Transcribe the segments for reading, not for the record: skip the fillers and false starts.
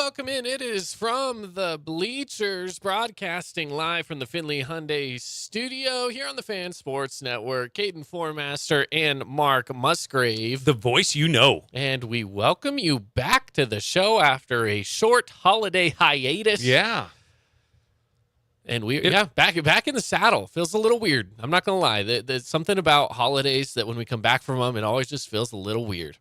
welcome in. It is from the Bleachers, broadcasting live from the Findlay Hyundai studio here on the Fan Sports Network. Caden Formaster and Mark Musgrave. The voice you know. And we welcome you back to the show after a short holiday hiatus. Yeah. And back in the saddle. Feels a little weird. I'm not going to lie. There's something about holidays that when we come back from them, it always just feels a little weird.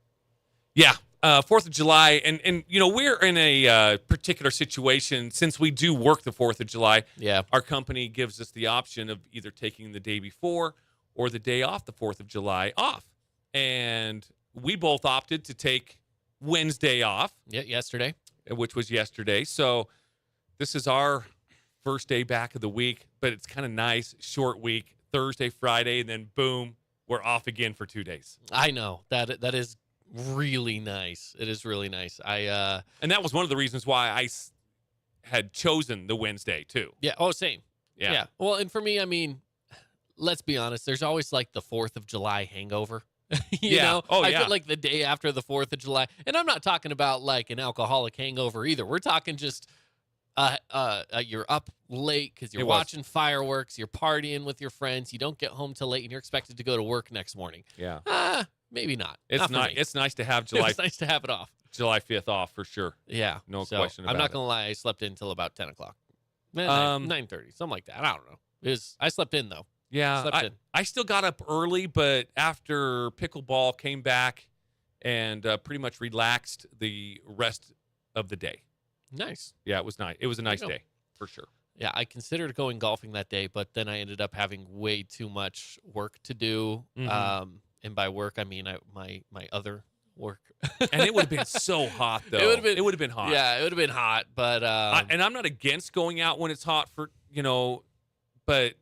Yeah. 4th of July, and we're in a particular situation since we do work the 4th of July. Yeah. Our company gives us the option of either taking the day before or the day off the 4th of July off. And we both opted to take Wednesday off. Yeah, yesterday. Which was yesterday. So this is our first day back of the week, but it's kind of nice, short week, Thursday, Friday, and then boom, we're off again for 2 days. I know. That is really nice. It is really nice. And that was one of the reasons why I had chosen the Wednesday too. Yeah. Oh, same. Yeah. Well, and for me, I mean, let's be honest. There's always like the 4th of July hangover. you know? Oh, I yeah. feel like the day after the 4th of July, and I'm not talking about like an alcoholic hangover either. We're talking just you're up late because you're watching fireworks, you're partying with your friends, you don't get home till late, and you're expected to go to work next morning. Yeah. Maybe not. It's not nice. It's nice to have July. It's nice to have it off. July 5th off for sure. Yeah. No So, question about it. I'm not going to lie. I slept in until about 10 o'clock. 9:30, something like that. I don't know. I slept in, though. Yeah. I still got up early, but after pickleball came back and pretty much relaxed the rest of the day. Nice. Yeah, it was nice. It was a nice day for sure. Yeah, I considered going golfing that day, but then I ended up having way too much work to do. Mm-hmm. And by work, I mean my other work. And it would have been so hot, though. It would have been hot. Yeah, it would have been hot, but and I'm not against going out when it's hot but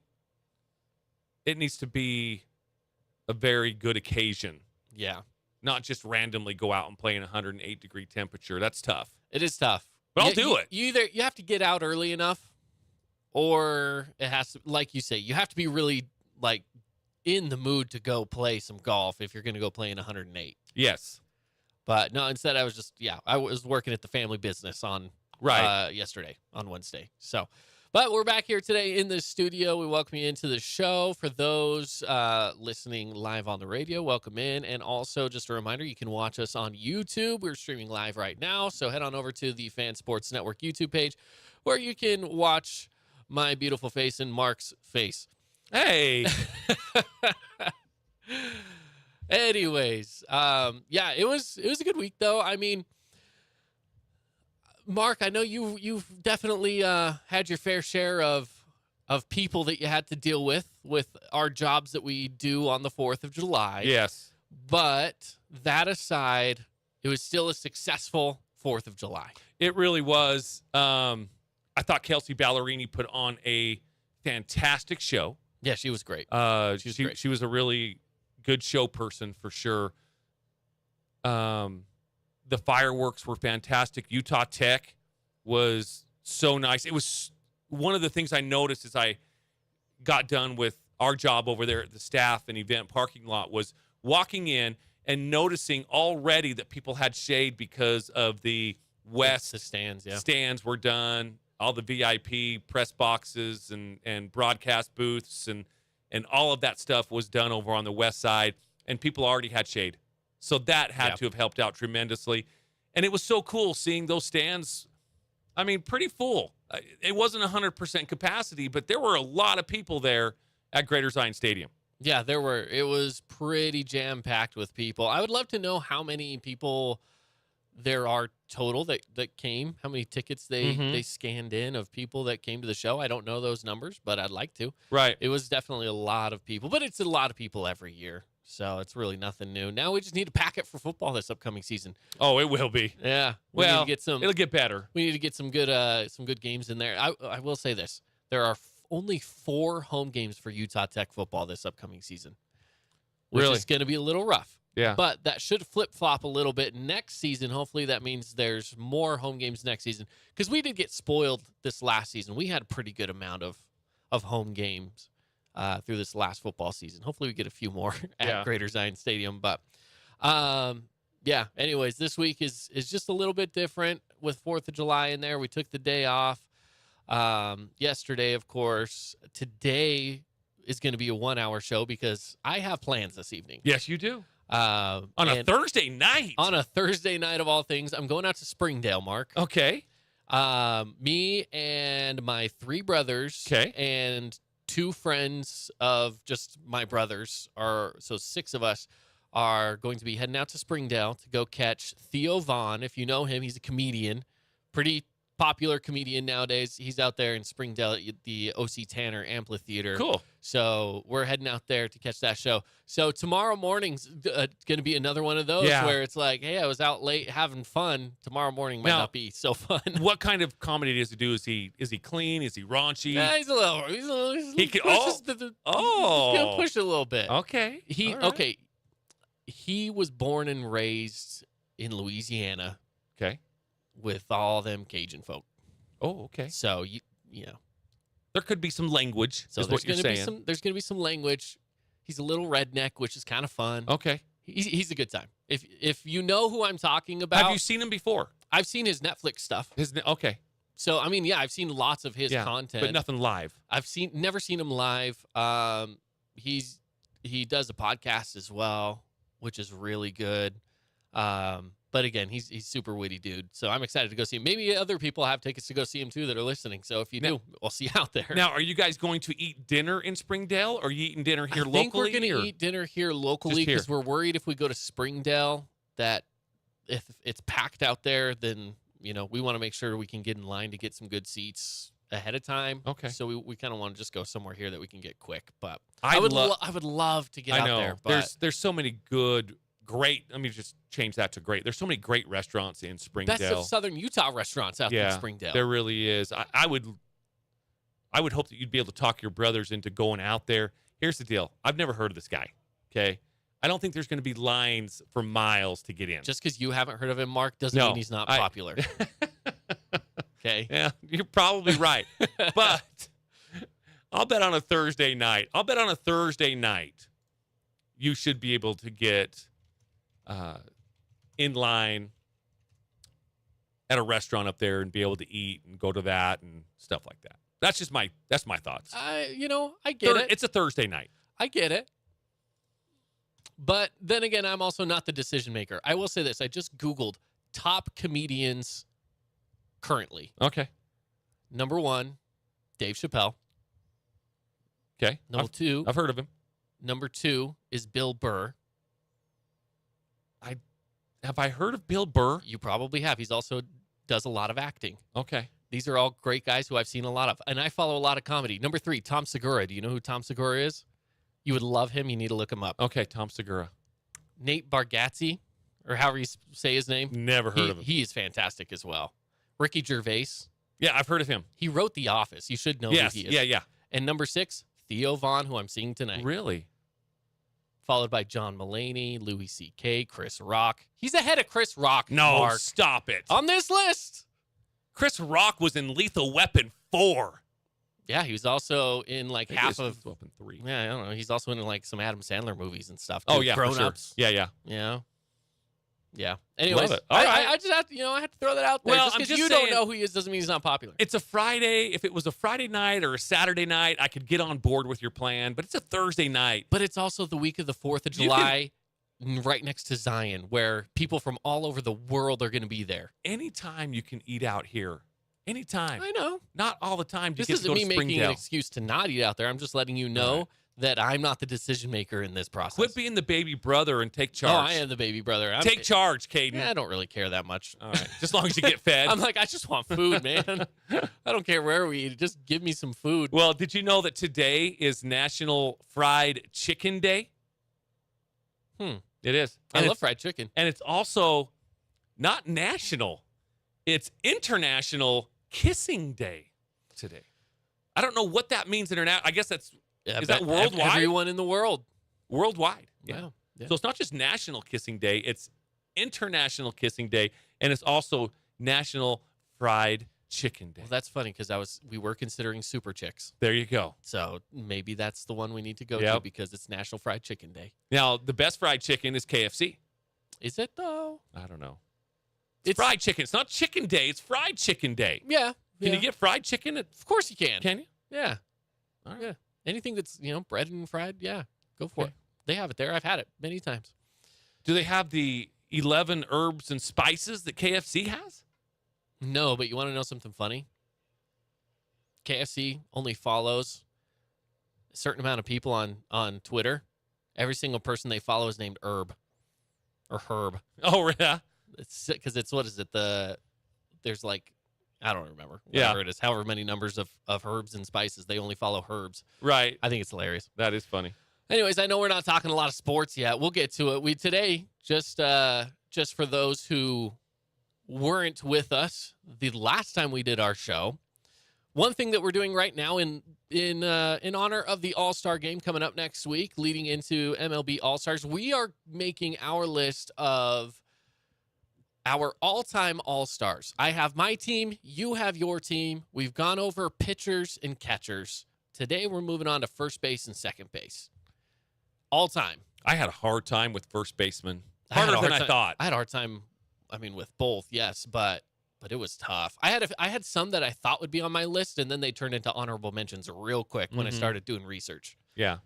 it needs to be a very good occasion. Yeah. Not just randomly go out and play in 108-degree temperature. That's tough. It is tough. But I'll do it. You have to get out early enough, or it has to, like you say, you have to be really like in the mood to go play some golf if you're going to go play in 108. Yes. But no, instead I was working at the family business on yesterday on Wednesday. So, but we're back here today in the studio. We welcome you into the show. For those listening live on the radio, welcome in. And also just a reminder, you can watch us on YouTube. We're streaming live right now. So head on over to the Fan Sports Network YouTube page where you can watch my beautiful face and Mark's face. Hey. Anyways, it was a good week though. I mean, Mark, I know you've definitely had your fair share of people that you had to deal with our jobs that we do on the 4th of July. Yes. But that aside, it was still a successful 4th of July. It really was. I thought Kelsey Ballerini put on a fantastic show. Yeah, she was great. She was a really good show person for sure. The fireworks were fantastic. Utah Tech was so nice. It was one of the things I noticed as I got done with our job over there at the staff and event parking lot was walking in and noticing already that people had shade because of the west. The stands, yeah. Stands were done. All the VIP press boxes and broadcast booths and all of that stuff was done over on the west side, and people already had shade. So that had to have helped out tremendously. And it was so cool seeing those stands, I mean, pretty full. It wasn't 100% capacity, but there were a lot of people there at Greater Zion Stadium. Yeah, there were. It was pretty jam-packed with people. I would love to know how many people there are total that came, how many tickets they scanned in of people that came to the show. I don't know those numbers, but I'd like to. Right. It was definitely a lot of people, but it's a lot of people every year. So it's really nothing new. Now we just need to pack it for football this upcoming season. Oh, it will be. Yeah. Well, it'll get better. We need to get some good games in there. I will say this. There are only 4 home games for Utah Tech football this upcoming season, which is going to be a little rough. Yeah. But that should flip-flop a little bit next season. Hopefully that means there's more home games next season. Because we did get spoiled this last season. We had a pretty good amount of home games through this last football season. Hopefully we get a few more at Greater Zion Stadium. But yeah. Anyways, this week is just a little bit different with 4th of July in there. We took the day off yesterday, of course. Today is going to be a 1-hour show because I have plans this evening. Yes, you do. On a Thursday night. On a Thursday night of all things, I'm going out to Springdale, Mark. Okay. Me and my 3 brothers and 2 friends of just my brothers so 6 of us are going to be heading out to Springdale to go catch Theo Vaughn. If you know him, he's a comedian, pretty popular comedian nowadays. He's out there in Springdale at the O.C. Tanner Amphitheater. Cool. So we're heading out there to catch that show. So tomorrow morning's going to be another one of those where it's like, hey, I was out late having fun. Tomorrow morning might not be so fun. What kind of comedy does he do? Is he clean? Is he raunchy? Yeah, he's gonna push it a little bit. Okay. He was born and raised in Louisiana. Okay. With all them Cajun folk. Oh, okay. So you know, there could be some language. So is what you're saying. There's gonna be some language. He's a little redneck, which is kind of fun. Okay. He's a good time. If you know who I'm talking about, have you seen him before? I've seen his Netflix stuff. Okay. So I mean, yeah, I've seen lots of his content, but nothing live. Never seen him live. He does a podcast as well, which is really good. But again, he's super witty dude. So I'm excited to go see him. Maybe other people have tickets to go see him too that are listening. So if you do, we'll see you out there. Now, are you guys going to eat dinner in Springdale, or are you eating dinner here locally? I think we're going to eat dinner here locally because we're worried if we go to Springdale that if it's packed out there, then we want to make sure we can get in line to get some good seats ahead of time. Okay. So we kind of want to just go somewhere here that we can get quick. But I would love to get out there. But there's so many great. Let me just change that to great. There's so many great restaurants in Springdale. Best of Southern Utah restaurants out there in Springdale. There really is. I would hope that you'd be able to talk your brothers into going out there. Here's the deal. I've never heard of this guy. Okay. I don't think there's going to be lines for miles to get in. Just because you haven't heard of him, Mark, doesn't mean he's not popular. Okay. Yeah, you're probably right. But I'll bet on a Thursday night. You should be able to get in line at a restaurant up there and be able to eat and go to that and stuff like that. That's my thoughts. I get it. It's a Thursday night. I get it. But then again, I'm also not the decision maker. I will say this. I just Googled top comedians currently. Okay. Number 1, Dave Chappelle. Okay. Number 2. I've heard of him. Number 2 is Bill Burr. Have I heard of Bill Burr? You probably have. He's also does a lot of acting. Okay. These are all great guys who I've seen a lot of. And I follow a lot of comedy. Number 3, Tom Segura. Do you know who Tom Segura is? You would love him. You need to look him up. Okay, Tom Segura. Nate Bargatze, or however you say his name. Never heard of him. He is fantastic as well. Ricky Gervais. Yeah, I've heard of him. He wrote The Office. You should know who he is. Yeah. And number 6, Theo Vaughn, who I'm seeing tonight. Really? Followed by John Mulaney, Louis C.K., Chris Rock. He's ahead of Chris Rock. No, Mark, stop it. on this list. Chris Rock was in Lethal Weapon 4. Yeah, he was also in like half of Lethal Weapon 3. Yeah, I don't know. He's also in like some Adam Sandler movies and stuff. Oh yeah, Grown Ups. Sure. Yeah. Anyways, Love it. All right. I just have to, I have to throw that out there. Well, just because you don't know who he is doesn't mean he's not popular. It's a Friday. If it was a Friday night or a Saturday night, I could get on board with your plan. But it's a Thursday night. But it's also the week of the 4th of July, right next to Zion, where people from all over the world are going to be there. Anytime you can eat out here. Anytime. I know. Not all the time. This isn't me making an excuse to not eat out there. I'm just letting you know that I'm not the decision maker in this process. Quit being the baby brother and take charge. Oh, I am the baby brother. Take charge, Caden. Yeah, I don't really care that much. All right. Just as long as you get fed. I'm like, I just want food, man. I don't care where we eat. Just give me some food. Well, did you know that today is National Fried Chicken Day? It is. I love fried chicken. And it's also not national. It's International Kissing Day today. I don't know what that means international. I guess that's is that worldwide? Everyone in the world. Worldwide. Yeah. So it's not just National Kissing Day, it's International Kissing Day, and it's also National Fried Chicken Day. Well, that's funny because we were considering Super Chicks. There you go. So maybe that's the one we need to go to because it's National Fried Chicken Day. Now, the best fried chicken is KFC. Is it though? I don't know. It's fried chicken. It's not chicken day. It's fried chicken day. Yeah. Can you get fried chicken? Of course you can. Can you? Yeah. All right. Yeah. Anything that's, bread and fried, yeah, go for it. They have it there. I've had it many times. Do they have the 11 herbs and spices that KFC has? No, but you want to know something funny? KFC only follows a certain amount of people on Twitter. Every single person they follow is named Herb or Herb. Oh, yeah. It's because it's, what is it? There's like, I don't remember. Whatever it is. However many numbers of herbs and spices, they only follow herbs. Right. I think it's hilarious. That is funny. Anyways, I know we're not talking a lot of sports yet. We'll get to it. We today, just for those who weren't with us the last time we did our show, one thing that we're doing right now in honor of the All-Star game coming up next week, leading into MLB All-Stars, we are making our list of our all-time All-Stars. I have my team. You have your team. We've gone over pitchers and catchers. Today, we're moving on to first base and second base. All time. I had a hard time with first baseman. Harder than I thought. I had a hard time, with both, yes, but it was tough. I had some that I thought would be on my list, and then they turned into honorable mentions real quick when I started doing research. Yeah.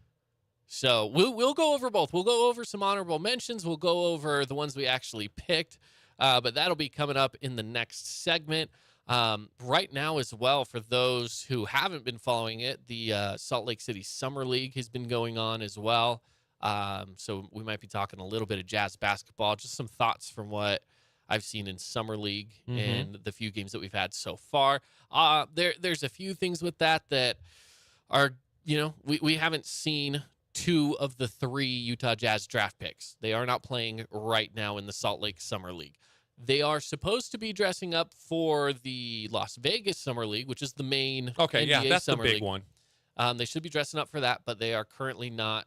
So we'll go over both. We'll go over some honorable mentions. We'll go over the ones we actually picked, but that'll be coming up in the next segment. Right now as well, for those who haven't been following it, the Salt Lake City Summer League has been going on as well. So we might be talking a little bit of Jazz basketball, just some thoughts from what I've seen in Summer League and the few games that we've had so far. There's a few things with that are, we haven't seen two of the three Utah Jazz draft picks. They are not playing right now in the Salt Lake Summer League. They are supposed to be dressing up for the Las Vegas Summer League, which is the main NBA that's Summer the big League. one. They should be dressing up for that, but they are currently not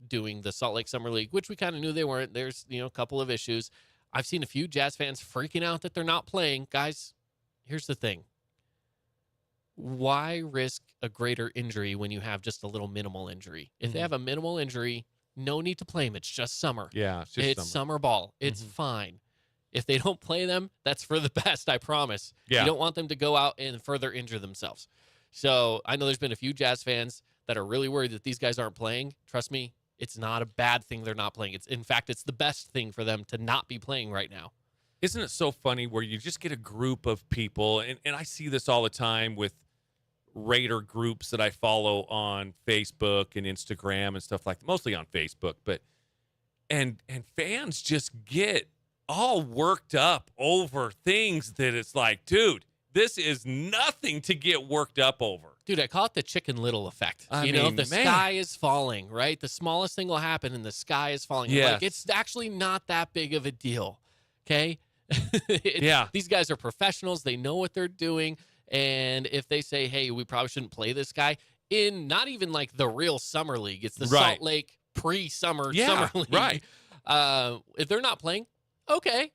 doing the Salt Lake Summer League, which we kind of knew they weren't. There's, a couple of issues. I've seen a few Jazz fans freaking out that they're not playing. Guys, here's the thing. Why risk a greater injury when you have just a little minimal injury? If they have a minimal injury, no need to play them. It's just summer. Yeah, it's just summer ball. It's fine. If they don't play them, that's for the best, I promise. Yeah. You don't want them to go out and further injure themselves. So I know there's been a few Jazz fans that are really worried that these guys aren't playing. Trust me, it's not a bad thing they're not playing. In fact, it's the best thing for them to not be playing right now. Isn't it so funny where you just get a group of people, and I see this all the time with Raider groups that I follow on Facebook and Instagram and stuff like that, mostly on Facebook, but and fans just get all worked up over things that it's like, dude, this is nothing to get worked up over. Dude, I call it the Chicken Little effect. The sky is falling, right? The smallest thing will happen and the sky is falling. Yes. Like, it's actually not that big of a deal, okay? Yeah. These guys are professionals. They know what they're doing. And if they say, hey, we probably shouldn't play this guy in not even like the real Summer League. It's the Salt Lake pre-summer Summer League. Right. If they're not playing, okay,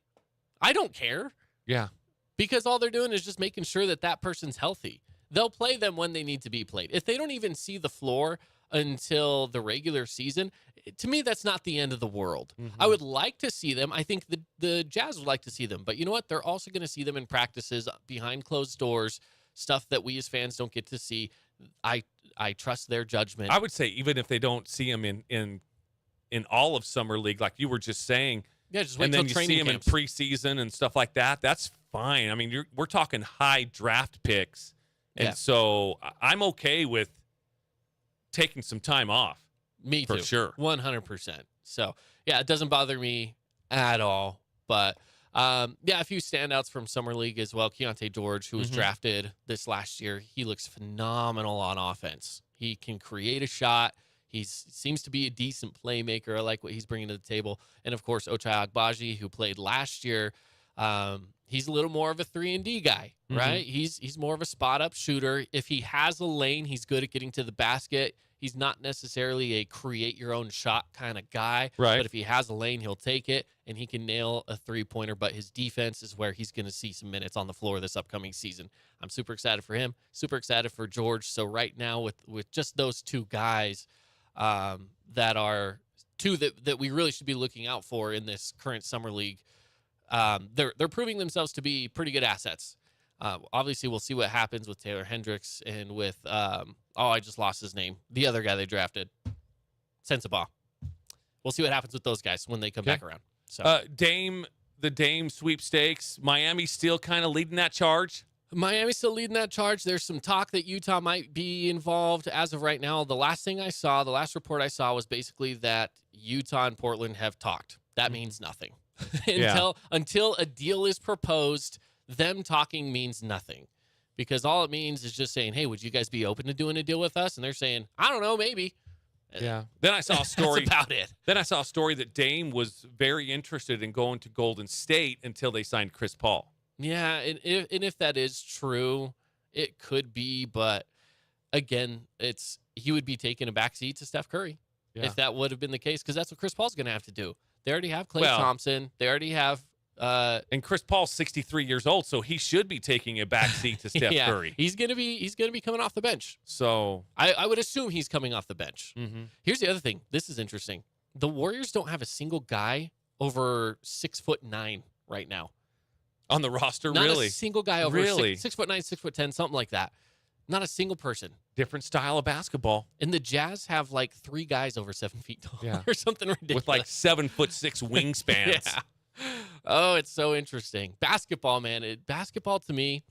I don't care. Yeah. Because all they're doing is just making sure that person's healthy. They'll play them when they need to be played. If they don't even see the floor until the regular season, to me, that's not the end of the world. I would like to see them. I think the Jazz would like to see them. But you know what? They're also going to see them in practices behind closed doors, stuff that we as fans don't get to see. I trust their judgment. I would say even if they don't see them in all of Summer League, like you were just saying, yeah, just wait and till then you training see them camps. in preseason and stuff like that, that's fine. I mean, we're talking high draft picks. And so I'm okay with taking some time off. Me too. For sure. 100%. So, yeah, it doesn't bother me at all. But, a few standouts from Summer League as well. Keontae George, who was drafted this last year, he looks phenomenal on offense. He can create a shot. He seems to be a decent playmaker. I like what he's bringing to the table. And, of course, Ochai Agbaji, who played last year, he's a little more of a 3-and-D guy, right? He's more of a spot-up shooter. If he has a lane, he's good at getting to the basket. He's not necessarily a create-your-own-shot kind of guy. Right. But if he has a lane, he'll take it, and he can nail a three-pointer. But his defense is where he's going to see some minutes on the floor this upcoming season. I'm super excited for him, super excited for George. So right now with just those two guys that are two that we really should be looking out for in this current Summer League they're proving themselves to be pretty good assets. Obviously, we'll see what happens with Taylor Hendricks and with I just lost his name. The other guy they drafted, Sensabaugh. We'll see what happens with those guys when they come back around. So the Dame sweepstakes. Miami's still kind of leading that charge. Miami's still leading that charge. There's some talk that Utah might be involved. As of right now, the last report I saw was basically that Utah and Portland have talked. That means nothing. Until a deal is proposed, them talking means nothing. Because all it means is just saying, hey, would you guys be open to doing a deal with us? And they're saying, I don't know, maybe. Yeah. Then I saw a story. That's about it. Then I saw a story that Dame was very interested in going to Golden State until they signed Chris Paul. Yeah, and if that is true, it could be. But again, he would be taking a backseat to Steph Curry if that would have been the case, because that's what Chris Paul's going to have to do. They already have Klay Thompson. They already have. And Chris Paul's 63 years old, so he should be taking a backseat to Steph Curry. He's gonna be coming off the bench. So I would assume he's coming off the bench. Mm-hmm. Here's the other thing. This is interesting. The Warriors don't have a single guy over 6'9" right now on the roster. Not really, a single guy over 6'9", 6'10", something like that. Not a single person. Different style of basketball. And the Jazz have like 3 guys over 7 feet tall or something ridiculous. With like 7'6" wingspans. Yeah. Oh, it's so interesting. Basketball, man. Basketball to me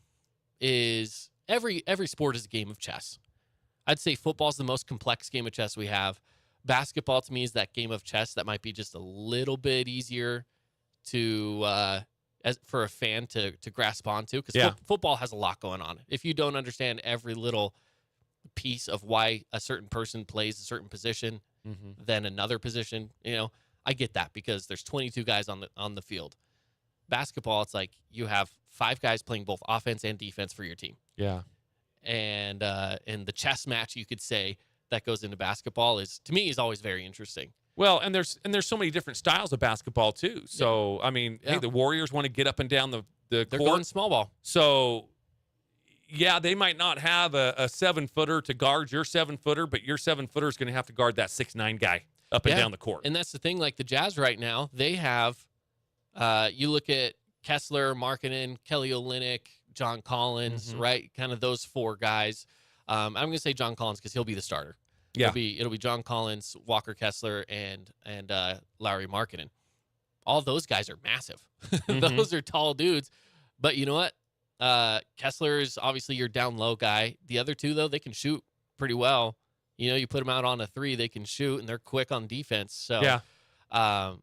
is every sport is a game of chess. I'd say football is the most complex game of chess we have. Basketball to me is that game of chess that might be just a little bit easier for a fan to grasp onto, because football has a lot going on. If you don't understand every little piece of why a certain person plays a certain position, then another position, I get that, because there's 22 guys on the field. Basketball, it's like you have 5 guys playing both offense and defense for your team. Yeah. And the chess match, you could say, that goes into basketball is always very interesting. Well, and there's so many different styles of basketball too. So I mean, hey, the Warriors want to get up and down the They're court. going small ball. So yeah, they might not have a 7-footer to guard your 7-footer, but your 7-footer is going to have to guard that 6'9" guy up and down the court. And that's the thing, like the Jazz right now, they have, you look at Kessler, Markkanen, Kelly Olynyk, John Collins, right? Kind of those 4 guys. I'm going to say John Collins because he'll be the starter. Yeah. It'll be John Collins, Walker Kessler, and Larry Markkanen. All those guys are massive. Those are tall dudes. But you know what? Kessler is obviously your down low guy. The other 2, though, they can shoot pretty well. You put them out on a 3, they can shoot, and they're quick on defense. So, I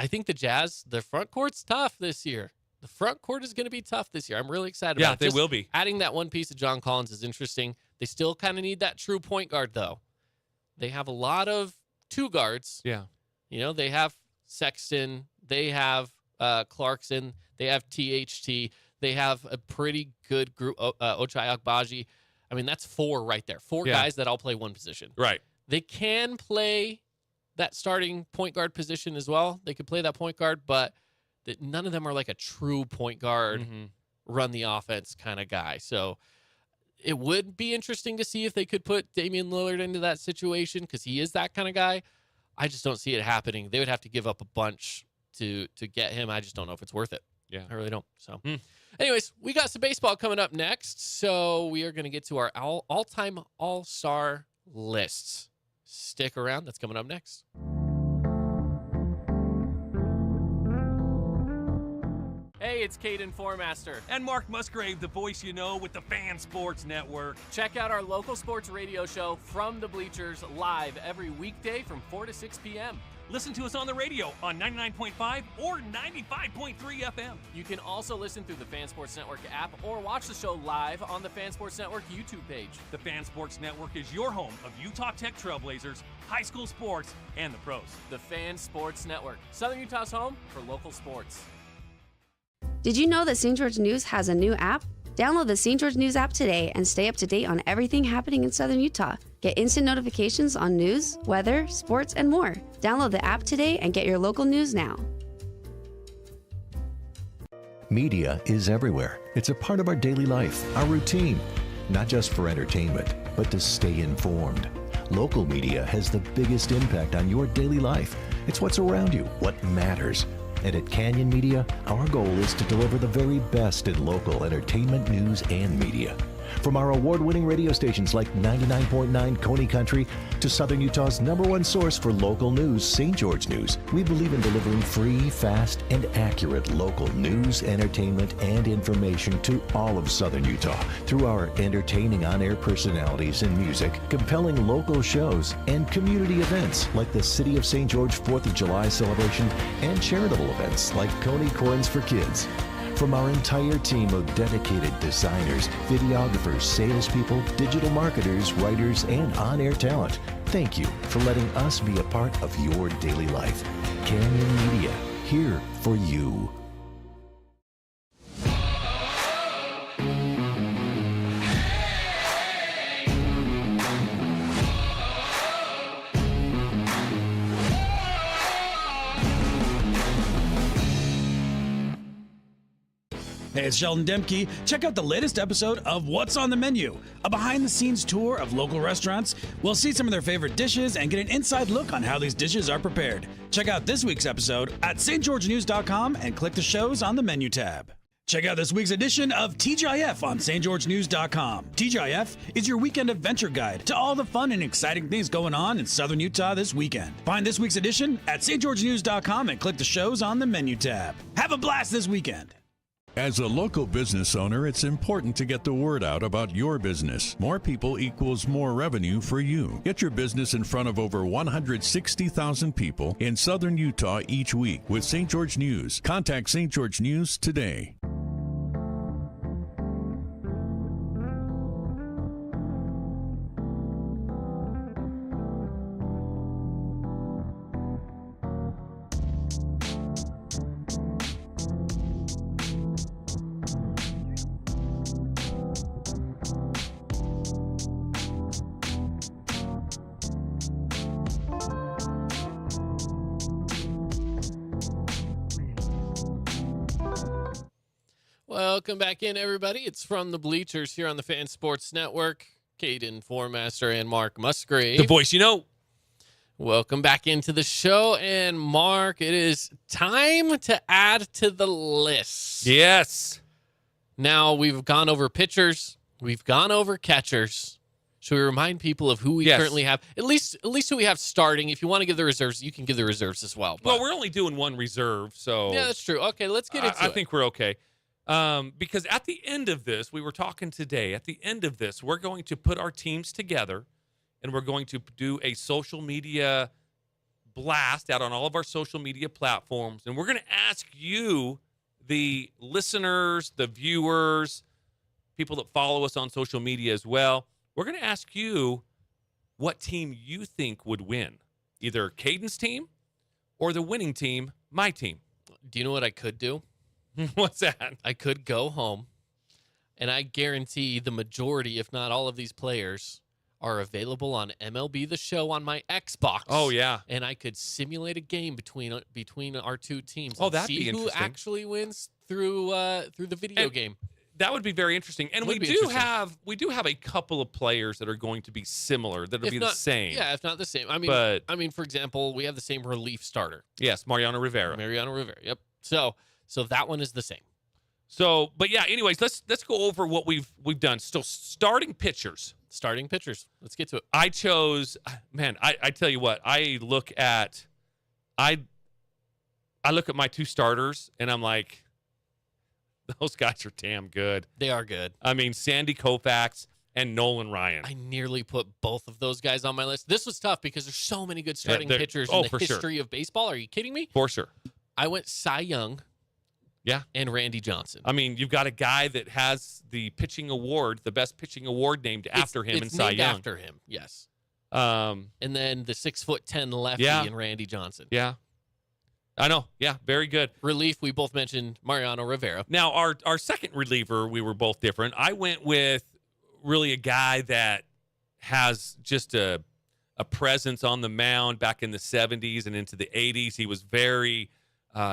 think the Jazz, their front court's tough this year. The front court is going to be tough this year. I'm really excited about it. Yeah, they will be. Adding that one piece of John Collins is interesting. They still kind of need that true point guard, though. They have a lot of 2 guards. Yeah. They have Sexton. They have Clarkson. They have THT. They have a pretty good group, Ochai Agbaji. I mean, that's 4 right there. 4 guys that all play one position. Right. They can play that starting point guard position as well. They could play that point guard, but none of them are like a true point guard, run the offense kind of guy. So it would be interesting to see if they could put Damian Lillard into that situation, because he is that kind of guy. I just don't see it happening. They would have to give up a bunch to get him. I just don't know if it's worth it. Yeah. I really don't. So anyways, we got some baseball coming up next. So we are going to get to our all-time all-star lists. Stick around. That's coming up next. Hey, it's Caden Formaster. And Mark Musgrave, the voice you know with the Fan Sports Network. Check out our local sports radio show, From the Bleachers, live every weekday from 4 to 6 p.m. Listen to us on the radio on 99.5 or 95.3 FM. You can also listen through the Fan Sports Network app or watch the show live on the Fan Sports Network YouTube page. The Fan Sports Network is your home of Utah Tech Trailblazers, high school sports, and the pros. The Fan Sports Network, Southern Utah's home for local sports. Did you know that St. George News has a new app? Download the St. George News app today and stay up to date on everything happening in Southern Utah. Get instant notifications on news, weather, sports, and more. Download the app today and get your local news now. Media is everywhere. It's a part of our daily life, our routine. Not just for entertainment, but to stay informed. Local media has the biggest impact on your daily life. It's what's around you, what matters. And at Canyon Media, our goal is to deliver the very best in local entertainment, news, and media. From our award-winning radio stations like 99.9 Coney Country to Southern Utah's #1 source for local news, St. George News, we believe in delivering free, fast, and accurate local news, entertainment, and information to all of Southern Utah through our entertaining on-air personalities and music, compelling local shows, and community events like the City of St. George 4th of July celebration and charitable events like Coney Corns for Kids. From our entire team of dedicated designers, videographers, salespeople, digital marketers, writers, and on-air talent, thank you for letting us be a part of your daily life. Canyon Media, here for you. Hey, it's Sheldon Demke. Check out the latest episode of What's on the Menu, a behind-the-scenes tour of local restaurants. We'll see some of their favorite dishes and get an inside look on how these dishes are prepared. Check out this week's episode at stgeorgenews.com and click the shows on the menu tab. Check out this week's edition of TGIF on stgeorgenews.com. TGIF is your weekend adventure guide to all the fun and exciting things going on in Southern Utah this weekend. Find this week's edition at stgeorgenews.com and click the shows on the menu tab. Have a blast this weekend. As a local business owner, it's important to get the word out about your business. More people equals more revenue for you. Get your business in front of over 160,000 people in Southern Utah each week with St. George News. Contact St. George News today. Welcome back in, everybody. It's from the Bleachers here on the Fan Sports Network. Caden Formaster and Mark Musgrave. The voice you know. Welcome back into the show. And Mark, it is time to add to the list. Yes. Now, we've gone over pitchers. We've gone over catchers. Should we remind people of who we currently have? At least who we have starting. If you want to give the reserves, you can give the reserves as well. Well, we're only doing one reserve, so. Yeah, that's true. Okay, let's get into it. I think we're okay. Because at the end of this, we were talking today, at the end of this, we're going to put our teams together and we're going to do a social media blast out on all of our social media platforms. And we're going to ask you, the listeners, the viewers, people that follow us on social media as well, we're going to ask you what team you think would win, either Caden's team or the winning team, my team. Do you know what I could do? What's that? I could go home, and I guarantee the majority, if not all of these players, are available on MLB The Show on my Xbox. Oh, yeah. And I could simulate a game between our two teams. Oh, and that'd be see who interesting. actually wins through the video game. That would be very interesting. And we do have a couple of players that are going to be similar, that'll be the same. Yeah, if not the same. I mean, for example, we have the same relief starter. Yes, Mariano Rivera. Yep. So that one is the same. So, but yeah, anyways, let's go over what we've done. So starting pitchers. Let's get to it. I chose, man, I tell you what, I look at my two starters and I'm like, those guys are damn good. They are good. I mean, Sandy Koufax and Nolan Ryan. I nearly put both of those guys on my list. This was tough because there's so many good starting pitchers in the history of baseball. Are you kidding me? For sure. I went Cy Young. Yeah. And Randy Johnson. I mean, you've got a guy that has the pitching award, the best pitching award named after him in Cy Young. After him, yes. And then the 6'10" lefty in Randy Johnson. Yeah. I know. Yeah, very good. Relief, we both mentioned Mariano Rivera. Now, our second reliever, we were both different. I went with really a guy that has just a presence on the mound back in the 70s and into the 80s. He was very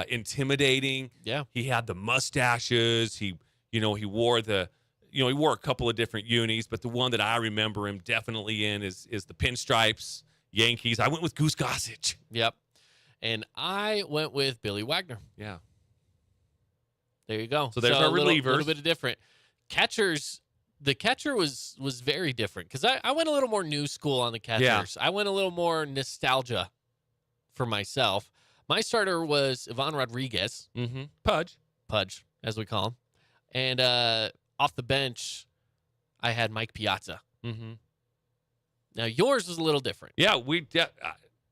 intimidating. Yeah. He had the mustaches. He wore a couple of different unis, but the one that I remember him definitely in is the pinstripes, Yankees. I went with Goose Gossage. Yep. and I went with Billy Wagner. Yeah. There you go. So there's our relievers. A little bit of different. Catchers, the catcher was very different because I went a little more new school on the catchers. I went a little more nostalgia for myself. My starter was Ivan Rodriguez. Mm-hmm. Pudge, as we call him. And off the bench, I had Mike Piazza. Mm-hmm. Now, yours was a little different. Yeah,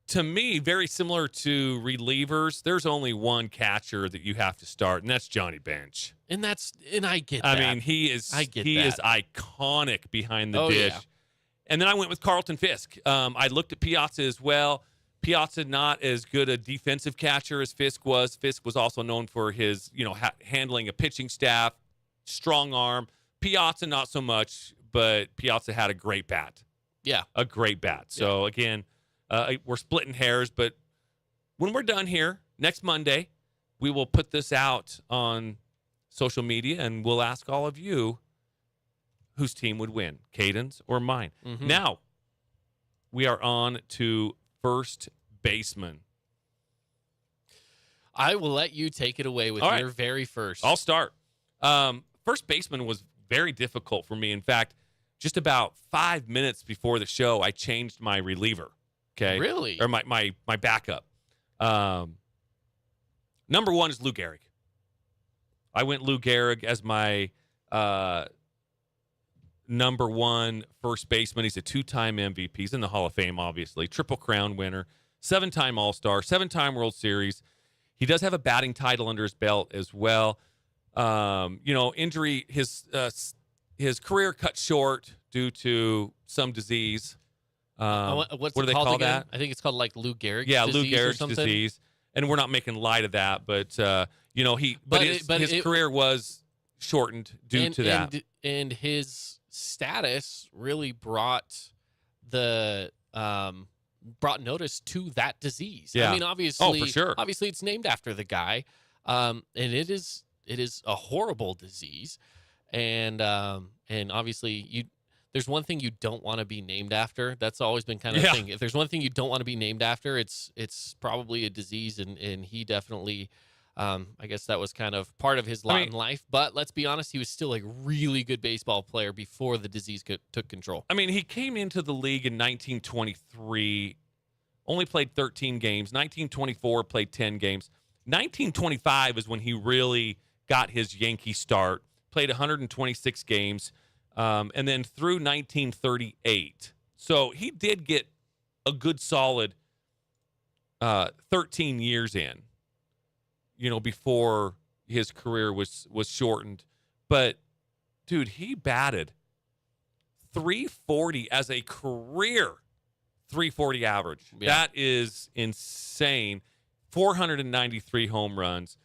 to me, very similar to relievers. There's only one catcher that you have to start, and that's Johnny Bench. And I get that. I mean, he is iconic behind the dish. Yeah. And then I went with Carlton Fisk. I looked at Piazza as well. Piazza not as good a defensive catcher as Fisk was. Fisk was also known for his, handling a pitching staff, strong arm. Piazza not so much, but Piazza had a great bat. Yeah, a great bat. So again, we're splitting hairs, but when we're done here next Monday, we will put this out on social media, and we'll ask all of you whose team would win, Caden's or mine. Mm-hmm. Now, we are on to first baseman. I will let you take it away with your very first. I'll start. First baseman was very difficult for me. In fact, just about 5 minutes before the show, I changed my reliever. Okay. Really? Or my backup. Number one is Lou Gehrig. I went Lou Gehrig as my number one first baseman. He's a 2-time MVP. He's in the Hall of Fame, obviously. Triple Crown winner, 7-time All-Star, 7-time World Series. He does have a batting title under his belt as well. Injury, his career cut short due to some disease. What's what do it they called call again? that? I think it's called like Lou Gehrig's Yeah, disease. Lou Gehrig's or something. disease. And we're not making light of that, but his career was shortened due to that. And his status really brought notice to that disease. Yeah. I mean, obviously, for sure. Obviously, it's named after the guy, and it is a horrible disease, and obviously there's one thing you don't want to be named after. That's always been kind of a thing. If there's one thing you don't want to be named after, it's probably a disease, and he definitely. I guess that was kind of part of his lot in life. But let's be honest, he was still a really good baseball player before the disease took control. I mean, he came into the league in 1923, only played 13 games. 1924, played 10 games. 1925 is when he really got his Yankee start, played 126 games, and then through 1938. So he did get a good solid 13 years in. Before his career was shortened. But, dude, he batted 340 as a career, 340 average. Yeah. That is insane. 493 home runs,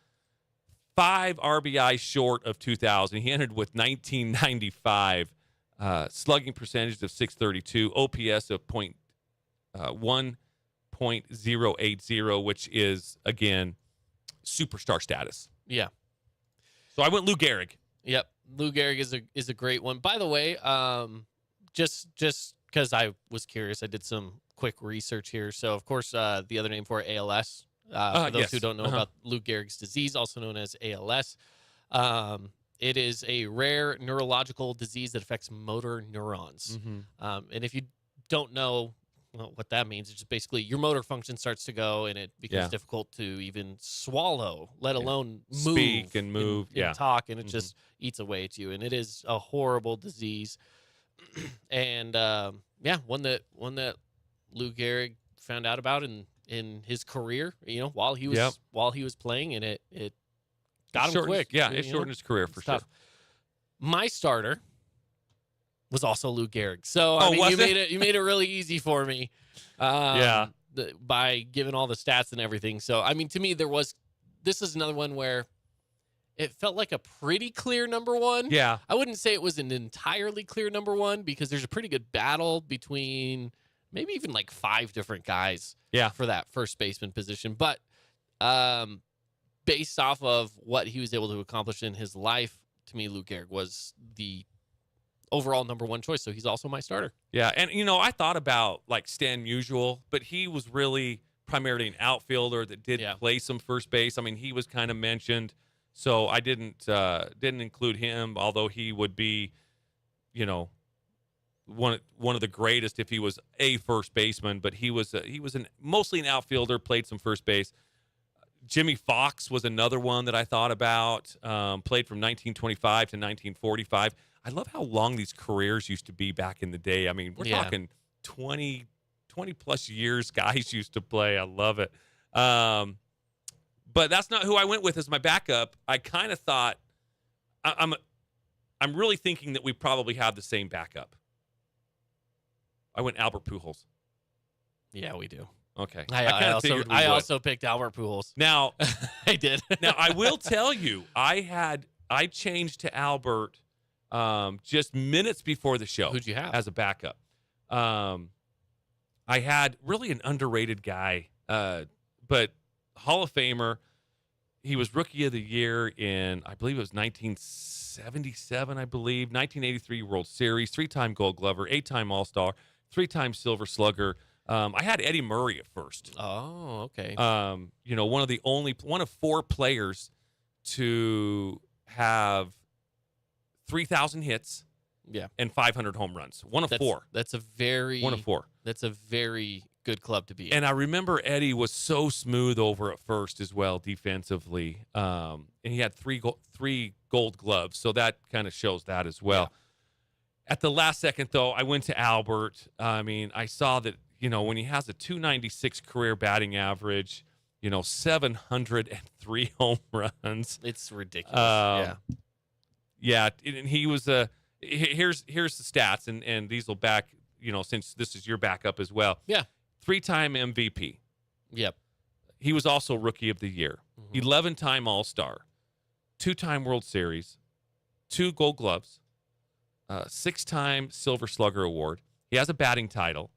5 RBI short of 2,000. He ended with 1995, slugging percentage of 632, OPS of 1.080, which is, again, superstar status. Yeah. So I went Lou Gehrig. Yep. Lou Gehrig is a great one. By the way, just because I was curious, I did some quick research here. So, of course, the other name for ALS, for those who don't know about Lou Gehrig's disease, also known as ALS, it is a rare neurological disease that affects motor neurons. Mm-hmm. And if you don't know what that means, it's just basically your motor function starts to go, and it becomes difficult to even swallow, let alone move, speak and move, and talk, and it just eats away at you. And it is a horrible disease. And one that Lou Gehrig found out about in his career, while he was playing, and it got him quick. Yeah, it shortened his career for sure. My starter was also Lou Gehrig. So you made it really easy for me. By giving all the stats and everything. So to me this is another one where it felt like a pretty clear number one. Yeah. I wouldn't say it was an entirely clear number one because there's a pretty good battle between maybe even like 5 different guys for that first baseman position. But based off of what he was able to accomplish in his life, to me, Lou Gehrig was the overall number one choice. So he's also my starter. Yeah. And, I thought about like Stan Musial, but he was really primarily an outfielder that did play some first base. I mean, he was kind of mentioned, so I didn't include him, although he would be, one of the greatest if he was a first baseman. But he was mostly an outfielder, played some first base. Jimmy Fox was another one that I thought about. Played from 1925 to 1945. I love how long these careers used to be back in the day. I mean, we're talking 20 plus years guys used to play. I love it. But that's not who I went with as my backup. I kind of thought I'm really thinking that we probably have the same backup. I went Albert Pujols. Yeah, we do. Okay. I also picked Albert Pujols. Now I did. Now I will tell you, I changed to Albert just minutes before the show. Who'd you have as a backup? I had really an underrated guy, but Hall of Famer. He was Rookie of the Year in, I believe it was 1977, 1983 World Series, 3-time Gold Glover, 8-time All-Star, 3-time Silver Slugger. I had Eddie Murray at first. Oh, okay. One of 4 players to have 3,000 hits and 500 home runs. One of 4. That's a very one of 4. That's a very good club to be in. And I remember Eddie was so smooth over at first as well defensively. And he had 3 gold gloves, so that kind of shows that as well. Yeah. At the last second, though, I went to Albert. I mean, I saw that, when he has a 296 career batting average, 703 home runs. It's ridiculous. Yeah, and he was here's the stats, and these will back, since this is your backup as well. Yeah. 3-time MVP. Yep. He was also Rookie of the Year. 11-time All-Star. 2-time World Series. 2 Gold Gloves. 6-time Silver Slugger Award. He has a batting title.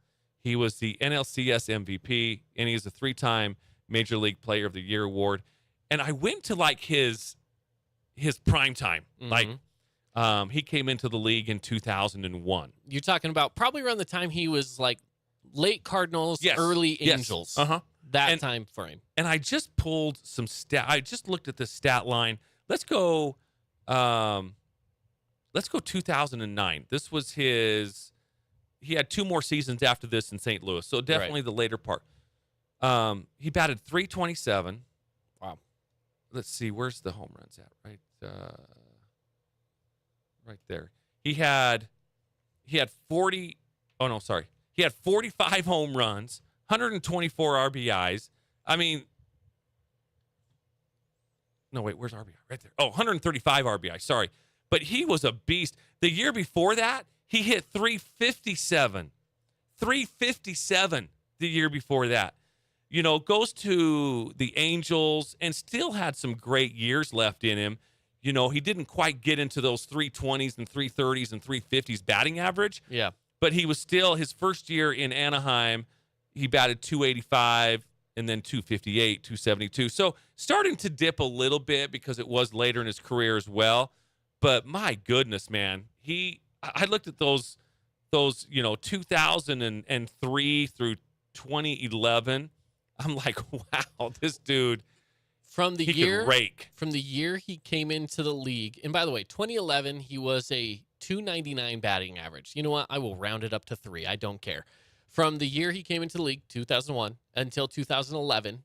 He was the NLCS MVP, and he is a 3-time Major League Player of the Year award. And I went to his prime time. He came into the league in 2001. You're talking about probably around the time he was late Cardinals, early Angels. That time frame. And I just pulled some I just looked at the stat line. Let's go 2009. This was he had 2 more seasons after this in St. Louis. So definitely the later part. He batted .327. Wow. Let's see, where's the home runs at? Right there. He had 40. Oh no, sorry. He had 45 home runs, 124 RBIs. I mean, no, wait, where's RBI? Right there. Oh, 135 RBI. Sorry. But he was a beast. The year before that, he hit 357. 357 the year before that. Goes to the Angels and still had some great years left in him. He didn't quite get into those 320s and 330s and 350s batting average. Yeah. But he was still, his first year in Anaheim, he batted .285 and then .258, .272. So starting to dip a little bit because it was later in his career as well. But my goodness, man, I looked at those 2003 through 2011. I'm like, wow, this dude. From the year he came into the league, and by the way, 2011, he was a .299 batting average. You know what? I will round it up to 3. I don't care. From the year he came into the league, 2001, until 2011,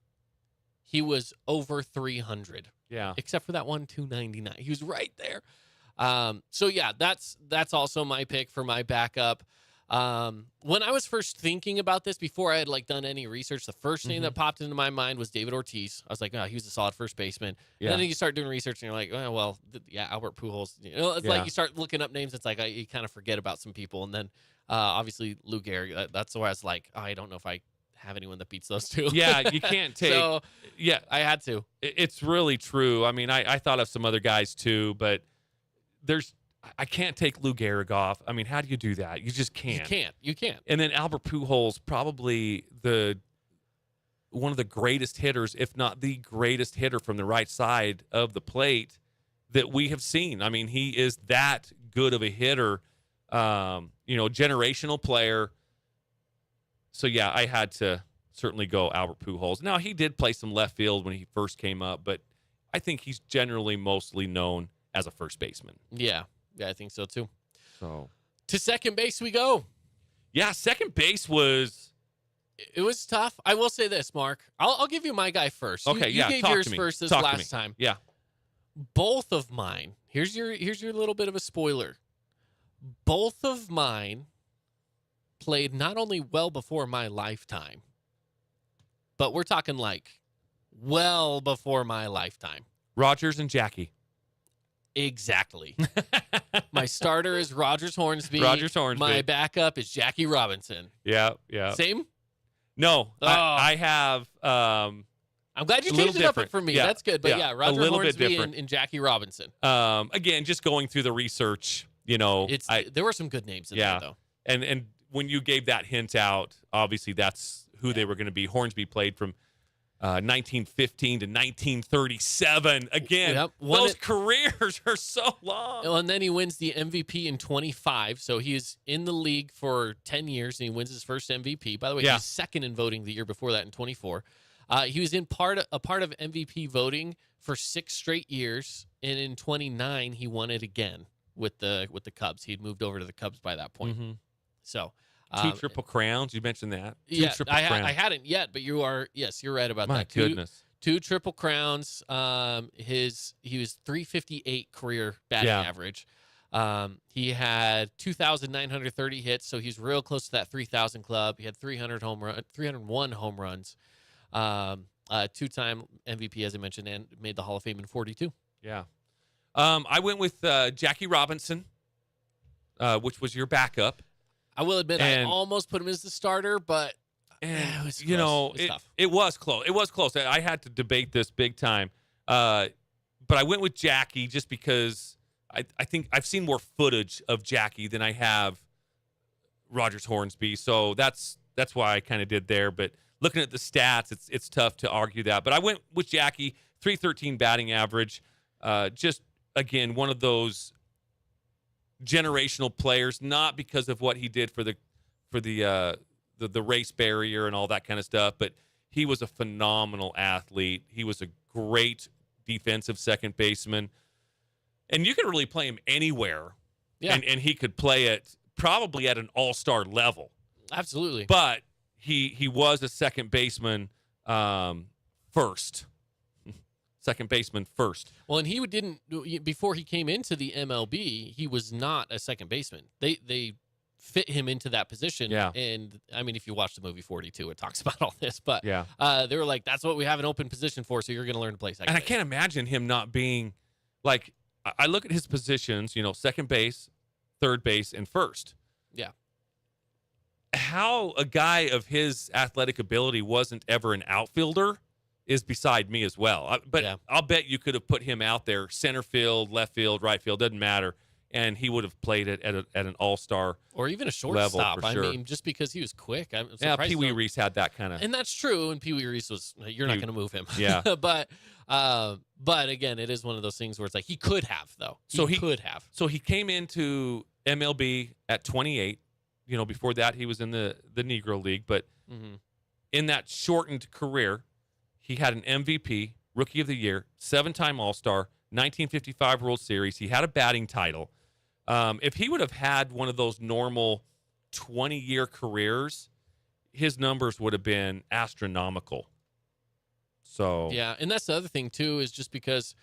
he was over 300. Yeah. Except for that one .299. He was right there. So yeah, that's also my pick for my backup. When I was first thinking about this, before I had done any research, the first name that popped into my mind was David Ortiz. I was like, oh, he was a solid first baseman. Yeah. And then you start doing research and you're like, oh, well, Albert Pujols. It's like you start looking up names. It's like you kind of forget about some people. And then obviously Lou Gehrig, that's where I was like, oh, I don't know if I have anyone that beats those 2. Yeah, you can't take. So yeah, I had to. It's really true. I mean, I thought of some other guys too, but I can't take Lou Gehrig off. I mean, how do you do that? You just can't. You can't. And then Albert Pujols, probably one of the greatest hitters, if not the greatest hitter from the right side of the plate that we have seen. I mean, he is that good of a hitter, generational player. So yeah, I had to certainly go Albert Pujols. Now, he did play some left field when he first came up, but I think he's generally mostly known as a first baseman. Yeah, I think so too. So to second base we go. Yeah, second base was... It was tough. I will say this, Mark. I'll give you my guy first. Okay, you gave talk yours to me. first this Talk to last me. time. Yeah. Both of mine. Here's your little bit of a spoiler. Both of mine played not only well before my lifetime, but we're talking like well before my lifetime. Rogers and Jackie. Exactly. My starter is Rogers Hornsby. Rogers Hornsby. My backup is Jackie Robinson. Yeah. Same? No, Oh. I have... I'm glad you A little changed it up different. for me. Yeah. That's good. But yeah, A Roger little bit Hornsby different. and Jackie Robinson. Again, just going through the research, There were some good names in there, though. And when you gave that hint out, obviously that's who they were going to be. Hornsby played from 1915 to 1937. Again, Yep. those careers are so long. Well, and then he wins the MVP in 25. So he is in the league for 10 years, and he wins his first MVP. By the way, Yeah. he's second in voting the year before that in 24. He was a part of MVP voting for 6 straight years, and in 29 he won it again with the Cubs. He'd moved over to the Cubs by that point. Mm-hmm. So 2 Triple Crowns. You mentioned that. 2 yeah, Triple I Crowns. hadn't yet, but you're right about My that. goodness. 2 Triple Crowns. He was 358 career batting average. He had 2,930 hits, so he's real close to that 3,000 club. He had 301 home runs. 2-time MVP, as I mentioned, and made the Hall of Fame in 42. Yeah. I went with Jackie Robinson, which was your backup. I will admit, I And- almost put him as the starter, but it was close. Tough. It was close. It was close. I had to debate this big time. But I went with Jackie just because I think I've seen more footage of Jackie than I have Rogers Hornsby. So that's why I kind of did there. But looking at the stats, it's tough to argue that. But I went with Jackie, 313 batting average. Just, again, one of those generational players, not because of what he did for the race barrier and all that kind of stuff, but he was a phenomenal athlete. He was a great defensive second baseman, and you could really play him anywhere. Yeah. And he could play it probably at an all-star level. Absolutely. But he was a second baseman first. Second baseman first. Well, and he didn't, before he came into the MLB, he was not a second baseman. They fit him into that position. Yeah. And I mean, if you watch the movie 42, it talks about all this, but Yeah. they were like, that's what we have an open position for. So you're going to learn to play second And I base. can't imagine him not being like, I look at his positions, second base, third base, and first. Yeah. How a guy of his athletic ability wasn't ever an outfielder is beside me as well. But Yeah. I'll bet you could have put him out there, center field, left field, right field, doesn't matter. And he would have played it at an all-star. Or even a level shortstop. for I sure. mean, just because he was quick. I'm Yeah, surprised. Pee Wee Reese had that kind of. And that's true. And Pee Wee Reese you're not going to move him. Yeah. but again, it is one of those things where it's like he could have, though. He could have. So he came into MLB at 28. Before that, he was in the Negro League. But in that shortened career, he had an MVP, Rookie of the Year, 7-time All-Star, 1955 World Series. He had a batting title. If he would have had one of those normal 20-year careers, his numbers would have been astronomical. So Yeah, and that's the other thing, too, is just because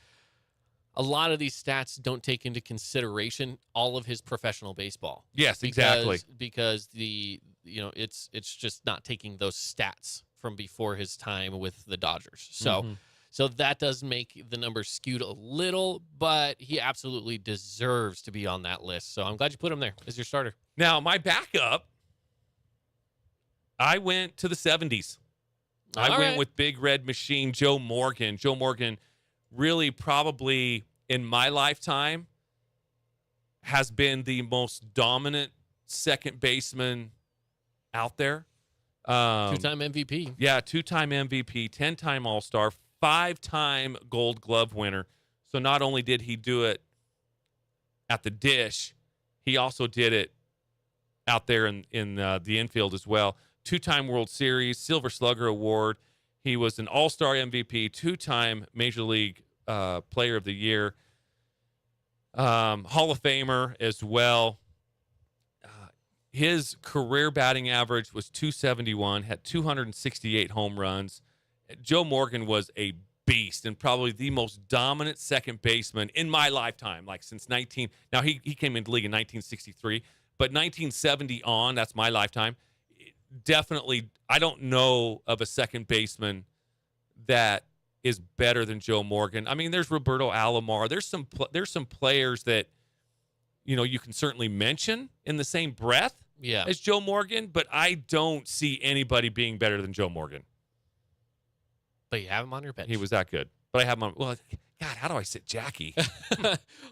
a lot of these stats don't take into consideration all of his professional baseball. Yes, exactly. Because it's just not taking those stats from before his time with the Dodgers. So that does make the numbers skewed a little, but he absolutely deserves to be on that list. So I'm glad you put him there as your starter. Now, my backup, I went to the 70s. I All went right. with Big Red Machine, Joe Morgan. Joe Morgan really probably in my lifetime has been the most dominant second baseman out there. 2-time MVP. Yeah, 2-time MVP, 10-time All-Star, 5-time Gold Glove winner. So not only did he do it at the dish, he also did it out there in the infield as well. 2-time World Series, Silver Slugger Award. He was an All-Star MVP, 2-time Major League Player of the Year, Hall of Famer as well. His career batting average was .271, had 268 home runs. Joe Morgan was a beast and probably the most dominant second baseman in my lifetime, like since now he came into the league in 1963, but 1970 on, that's my lifetime. Definitely, I don't know of a second baseman that is better than Joe Morgan. I mean, there's Roberto Alomar. There's some players that, you know, you can certainly mention in the same breath as Joe Morgan, but I don't see anybody being better than Joe Morgan. But you have him on your bench. He was that good. But I have him on. Well, God, how do I sit Jackie?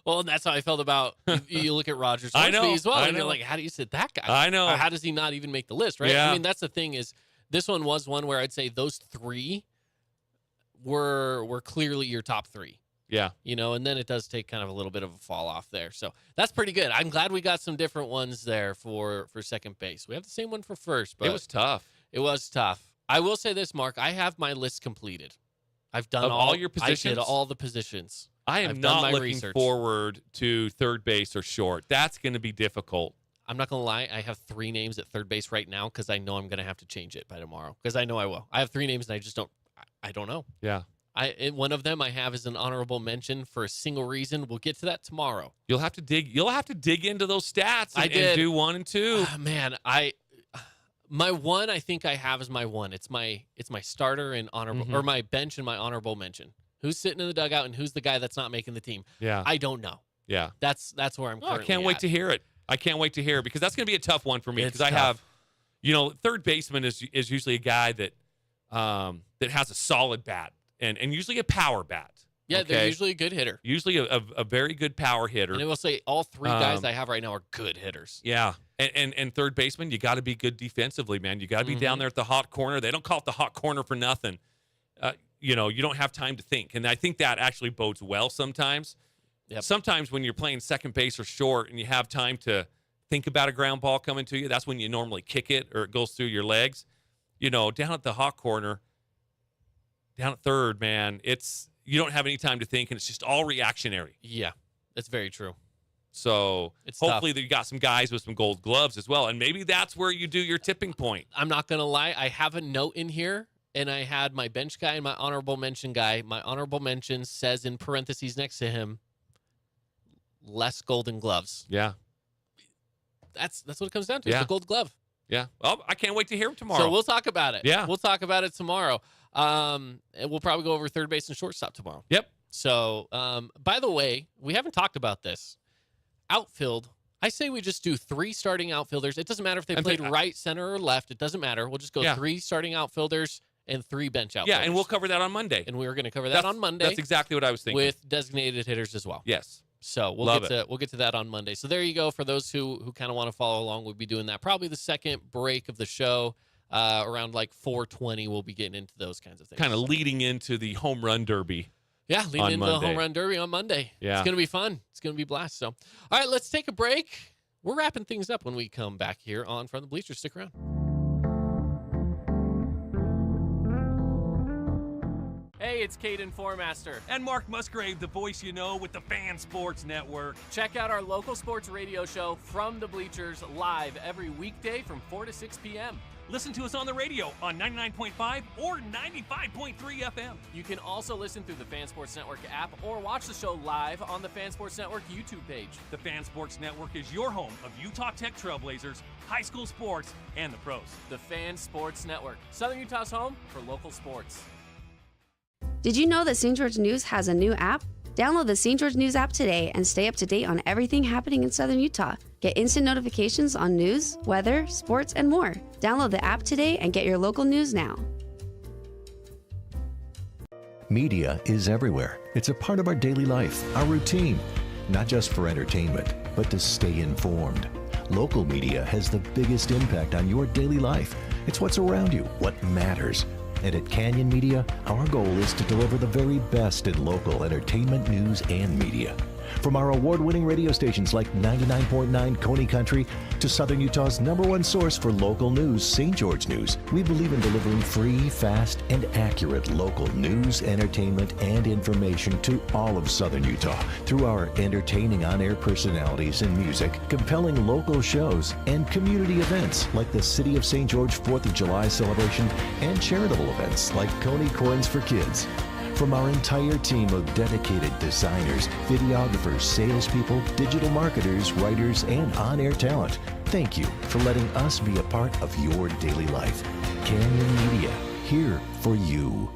Well, and that's how I felt about you look at Rogers I know, as well, I and you're know. like, how do you sit that guy? I know. Or how does he not even make the list, right? Yeah. I mean, that's the thing is this one was one where I'd say those three were clearly your top three. Yeah. You know, and then it does take kind of a little bit of a fall off there. So that's pretty good. I'm glad we got some different ones there for second base. We have the same one for first, but It was tough. It was tough. I will say this, Mark. I have my list completed. I've done Of all your positions? I did all the positions. I am I've done not my looking research. forward to third base or short. That's going to be difficult. I'm not going to lie. I have 3 names at third base right now because I know I'm going to have to change it by tomorrow because I know I will. I have 3 names and I don't know. Yeah. One of them I have as an honorable mention for a single reason. We'll get to that tomorrow. You'll have to dig into those stats I and did. do 1 and 2. Man, my one I think I have is my one. It's my starter and honorable or my bench and my honorable mention. Who's sitting in the dugout and who's the guy that's not making the team? Yeah. I don't know. Yeah. That's where I'm currently I can't wait at. to hear it. I can't wait to hear it because that's going to be a tough one for me It's because I tough. have, you know, third baseman is usually a guy that has a solid bat and usually a power bat. Yeah, okay? they're usually a good hitter. Usually a very good power hitter. And I will say all 3 guys I have right now are good hitters. Yeah. And third baseman, you got to be good defensively, man. You got to be down there at the hot corner. They don't call it the hot corner for nothing. You know, you don't have time to think. And I think that actually bodes well sometimes. Yep. Sometimes when you're playing second base or short and you have time to think about a ground ball coming to you, that's when you normally kick it or it goes through your legs. You know, down at the hot corner, down at third, man, you don't have any time to think and it's just all reactionary. Yeah, that's very true. So It's hopefully you got some guys with some gold gloves as well. And maybe that's where you do your tipping point. I'm not going to lie. I have a note in here, and I had my bench guy and my honorable mention guy. My honorable mention says in parentheses next to him, less golden gloves. Yeah. That's what it comes down to. Yeah. It's the gold glove. Yeah. Well, I can't wait to hear him tomorrow. So we'll talk about it. Yeah. We'll talk about it tomorrow. And we'll probably go over third base and shortstop tomorrow. Yep. So, by the way, we haven't talked about this. Outfield, I say we just do 3 starting outfielders. It doesn't matter if they played right, center, or left. It doesn't matter. We'll just go 3 starting outfielders and 3 bench outfielders. Yeah, and we'll cover that on Monday. And we're going to cover that on Monday. That's exactly what I was thinking. With designated hitters as well. Yes. So we'll get to that on Monday. So there you go. For those who kind of want to follow along, we'll be doing that probably the second break of the show. Around like 4:20, we'll be getting into those kinds of things. Kind of leading into the home run derby. Yeah, leading on into Monday. the home run derby on Monday. Yeah. It's going to be fun. It's going to be a blast. So, all right, let's take a break. We're wrapping things up when we come back here on From the Bleachers. Stick around. Hey, it's Caden Formaster. And Mark Musgrave, the voice you know with the Fan Sports Network. Check out our local sports radio show, From the Bleachers, live every weekday from 4 to 6 p.m. Listen to us on the radio on 99.5 or 95.3 FM. You can also listen through the Fan Sports Network app or watch the show live on the Fan Sports Network YouTube page. The Fan Sports Network is your home of Utah Tech Trailblazers, high school sports, and the pros. The Fan Sports Network, Southern Utah's home for local sports. Did you know that St. George News has a new app? Download the St. George News app today and stay up to date on everything happening in Southern Utah. Get instant notifications on news, weather, sports, and more. Download the app today and get your local news now. Media is everywhere. It's a part of our daily life, our routine, not just for entertainment, but to stay informed. Local media has the biggest impact on your daily life. It's what's around you, what matters. And at Canyon Media, our goal is to deliver the very best in local entertainment, news, and media. From our award-winning radio stations like 99.9 Coney Country to Southern Utah's #1 source for local news, St. George News, we believe in delivering free, fast, and accurate local news, entertainment, and information to all of Southern Utah through our entertaining on-air personalities and music, compelling local shows, and community events like the City of St. George 4th of July celebration and charitable events like Coney Coins for Kids. From our entire team of dedicated designers, videographers, salespeople, digital marketers, writers, and on-air talent, thank you for letting us be a part of your daily life. Canyon Media, here for you.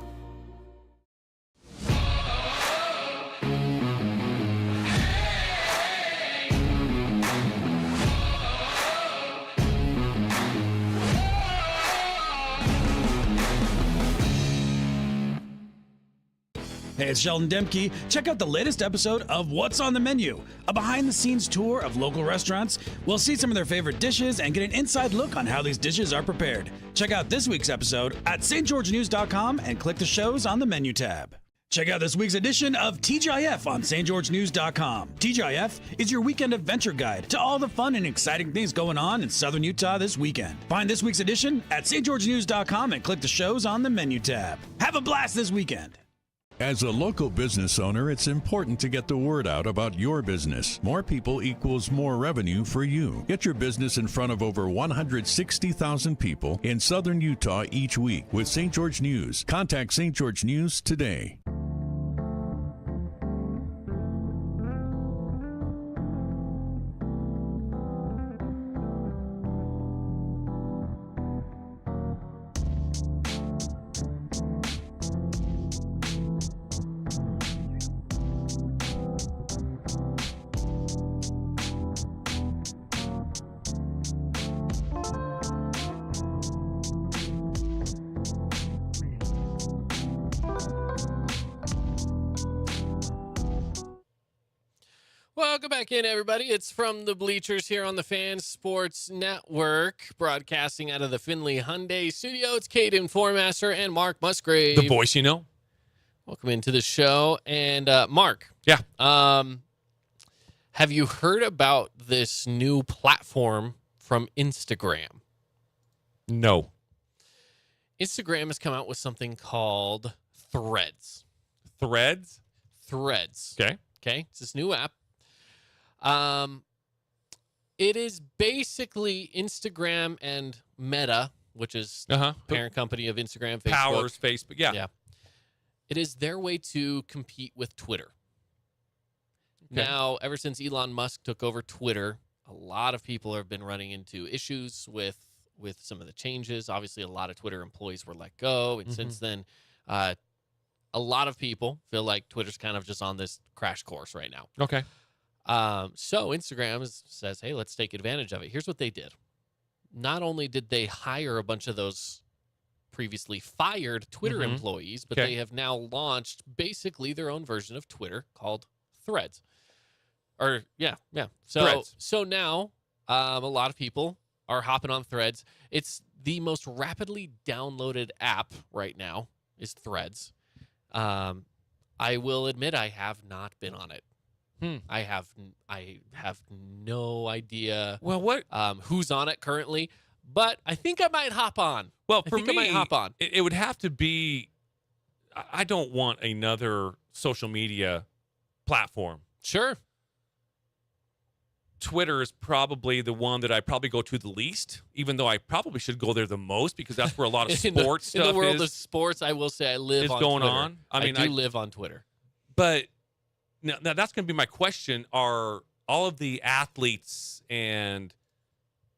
Hey, it's Sheldon Demke. Check out the latest episode of What's on the Menu, a behind-the-scenes tour of local restaurants. We'll see some of their favorite dishes and get an inside look on how these dishes are prepared. Check out this week's episode at stgeorgenews.com and click the shows on the menu tab. Check out this week's edition of TGIF on stgeorgenews.com. TGIF is your weekend adventure guide to all the fun and exciting things going on in Southern Utah this weekend. Find this week's edition at stgeorgenews.com and click the shows on the menu tab. Have a blast this weekend. As a local business owner, it's important to get the word out about your business. More people equals more revenue for you. Get your business in front of over 160,000 people in Southern Utah each week with St. George News. Contact St. George News today. Welcome back in, everybody. It's from the Bleachers here on the Fan Sports Network, broadcasting out of the Findlay Hyundai studio. It's Caden Formaster and Mark Musgrave. The voice you know. Welcome into the show. And Mark. Yeah. Have you heard about this new platform from Instagram? No. Instagram has come out with something called Threads. Threads? Threads. Okay. Okay. It's this new app. It is basically Instagram and Meta, which is parent company of Instagram, Facebook. Powers Facebook. Yeah. Yeah. It is their way to compete with Twitter. Okay. Now, ever since Elon Musk took over Twitter, a lot of people have been running into issues with some of the changes. Obviously, a lot of Twitter employees were let go. And since then, a lot of people feel like Twitter's kind of just on this crash course right now. Okay. So Instagram says, hey, let's take advantage of it. Here's what they did. Not only did they hire a bunch of those previously fired Twitter employees, but they have now launched basically their own version of Twitter called Threads. So Threads. So now a lot of people are hopping on Threads. It's the most rapidly downloaded app right now is Threads. I will admit I have not been on it. I have no idea. Well, what? Who's on it currently? But I think I might hop on. Well, I for think me, I might hop on. it would have to be. I don't want another social media platform. Sure. Twitter is probably the one that I probably go to the least, even though I probably should go there the most because that's where a lot of sports stuff is. In the world of sports, I will say I live on going Twitter. on. I mean, I live on Twitter. But now that's going to be my question. Are all of the athletes and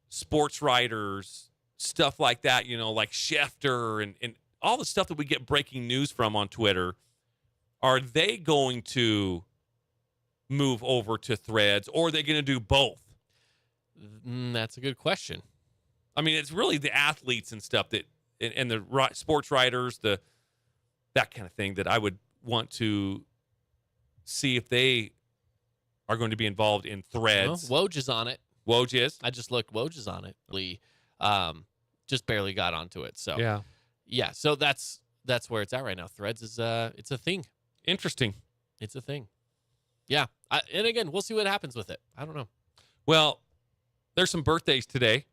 sports writers, stuff like that, like Schefter and all the stuff that we get breaking news from on Twitter, are they going to move over to Threads, or are they going to do both? That's a good question. I mean, it's really the athletes and stuff and the sports writers, that kind of thing that I would want to see if they are going to be involved in Threads. Woj is on it. Woj is? I just looked. Woj is on it. Lee just barely got onto it. So yeah. So that's where it's at right now. Threads is it's a thing. Interesting. It's a thing. Yeah. And again, we'll see what happens with it. I don't know. Well, there's some birthdays today.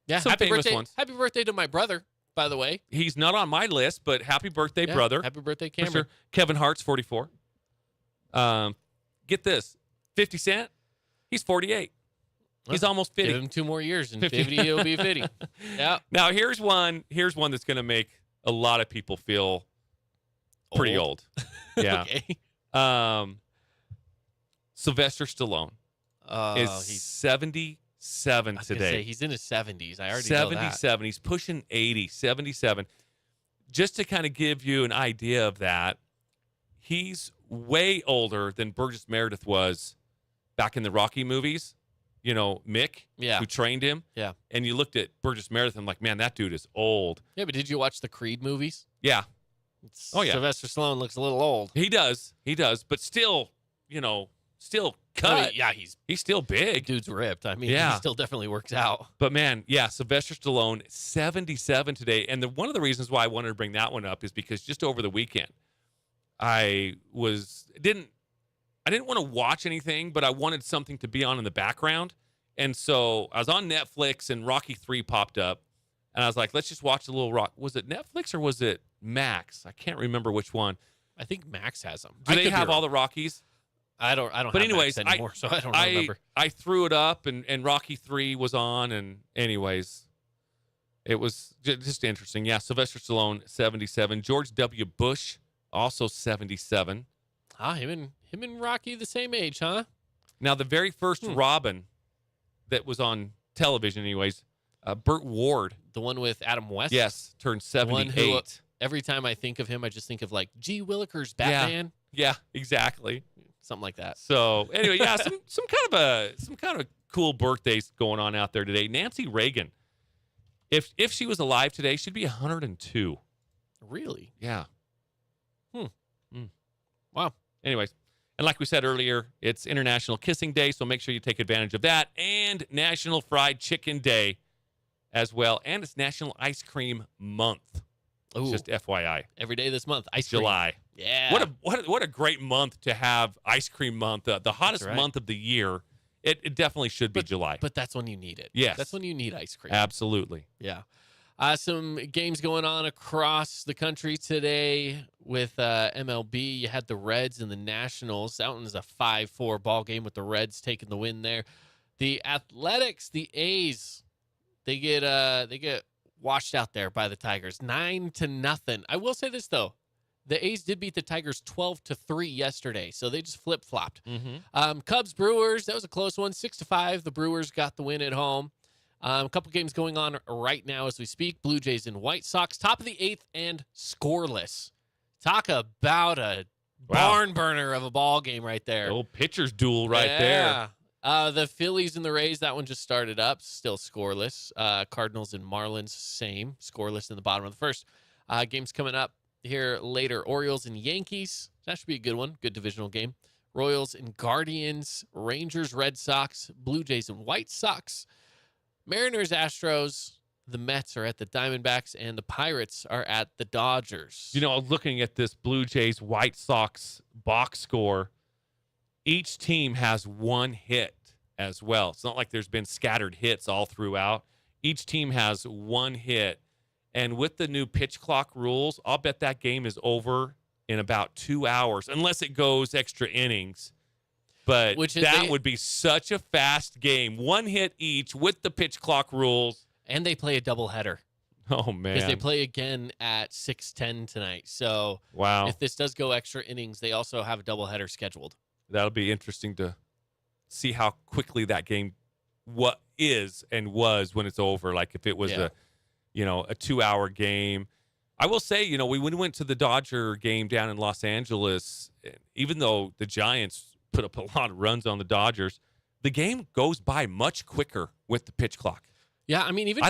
Yeah. Some Happy famous birthday. ones. Happy birthday to my brother, by the way. He's not on my list, but happy birthday, Yeah, brother. Happy birthday, For Cameron. sure. Kevin Hart's 44. Get this. 50 Cent, he's 48. He's almost 50. Give him 2 more years, and 50. 50 he'll be 50. Yeah. Now, here's one that's going to make a lot of people feel pretty old. Yeah. Okay. Sylvester Stallone is He's 77 I was gonna today. say, he's in his 70s. I already know that. 77. He's pushing 80, 77. Just to kind of give you an idea of that, he's way older than Burgess Meredith was back in the Rocky movies. You know, Mick, Yeah. who trained him. Yeah. And you looked at Burgess Meredith and I'm like, man, that dude is old. Yeah, but did you watch the Creed movies? Yeah, Oh, yeah. Sylvester Stallone looks a little old. he does. He does. But still, still cut. I mean, yeah, He's still big. dude's ripped. I mean, Yeah. he still definitely works out. But man, yeah, Sylvester Stallone, 77 today. And one of the reasons why I wanted to bring that one up is because just over the weekend, I didn't want to watch anything, but I wanted something to be on in the background. And so I was on Netflix and Rocky 3 popped up. And I was like, let's just watch a little Rock. Was it Netflix or was it Max? I can't remember which one. I think Max has them. Do they have all the Rockies? I don't. But have anyways, Max anymore, so I don't remember. I threw it up and Rocky 3 was on. And anyways, it was just interesting. Yeah, Sylvester Stallone, 77. George W. Bush, also 77. Him and Rocky the same age, huh? Now, the very first Robin that was on television, anyways, Burt Ward. The one with Adam West. Yes, turned The one 78. who, every time I think of him, I just think of like G. Willikers Batman, Yeah, exactly. something like that. So anyway, yeah, some kind of cool birthdays going on out there today. Nancy Reagan, if she was alive today, she'd be 102. Really? Yeah. Wow. Anyways, and like we said earlier, it's International Kissing Day, so make sure you take advantage of that, and National Fried Chicken Day as well, and it's National Ice Cream Month. Ooh. Just FYI. Every day this month, ice cream. July. Yeah. What a great month to have Ice Cream Month, the hottest right. month of the year. It definitely should be July. But that's when you need it. Yes. That's when you need ice cream. Absolutely. Yeah. Some games going on across the country today with MLB. You had the Reds and the Nationals. That one was a 5-4 ball game with the Reds taking the win there. The Athletics, the A's, they get washed out there by the Tigers, 9-0. I will say this though, the A's did beat the Tigers 12-3 yesterday, so they just flip flopped. Cubs Brewers, that was a close one, 6-5. The Brewers got the win at home. A couple games going on right now as we speak. Blue Jays and White Sox, top of the 8th and scoreless. Talk about a barn burner of a ball game right there. Old pitcher's duel right there. The Phillies and the Rays, that one just started up, still scoreless. Cardinals and Marlins, same, scoreless in the bottom of the first. Games coming up here later. Orioles and Yankees, that should be a good one, good divisional game. Royals and Guardians, Rangers, Red Sox, Blue Jays and White Sox. Mariners, Astros, the Mets are at the Diamondbacks, and the Pirates are at the Dodgers. You know, looking at this Blue Jays White Sox box score, each team has one hit as well. It's not like there's been scattered hits all throughout. Each team has one hit. And with the new pitch clock rules, I'll bet that game is over in about 2 hours, unless it goes extra innings. But that would be such a fast game. One hit each with the pitch clock rules. And they play a doubleheader. Oh, man. Because they play again at 6:10 tonight. So wow. If this does go extra innings, they also have a doubleheader scheduled. That'll be interesting to see how quickly that game was when it's over. Like if it was a 2-hour game. I will say, we went to the Dodger game down in Los Angeles, even though the Giants put up a lot of runs on the Dodgers, the game goes by much quicker with the pitch clock. Yeah, I mean, even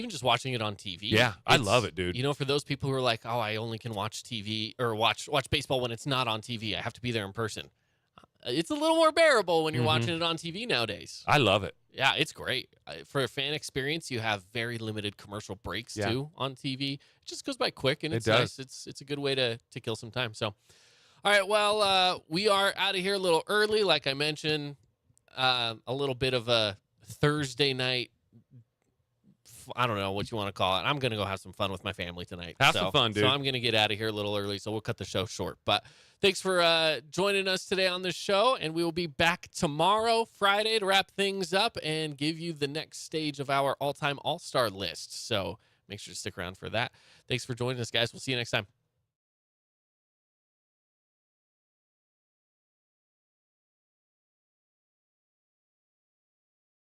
just watching it on TV. Yeah, I love it, dude. For those people who are like, oh, I only can watch TV or watch baseball when it's not on TV. I have to be there in person. It's a little more bearable when you're watching it on TV nowadays. I love it. Yeah, it's great. For a fan experience, you have very limited commercial breaks, too, on TV. It just goes by quick, and it's nice. It's a good way to kill some time. So, All right, well, we are out of here a little early. Like I mentioned, a little bit of a Thursday night, I don't know what you want to call it. I'm going to go have some fun with my family tonight. Have some fun, dude. So I'm going to get out of here a little early, so we'll cut the show short. But thanks for joining us today on this show, and we will be back tomorrow, Friday, to wrap things up and give you the next stage of our all-time all-star list. So make sure to stick around for that. Thanks for joining us, guys. We'll see you next time.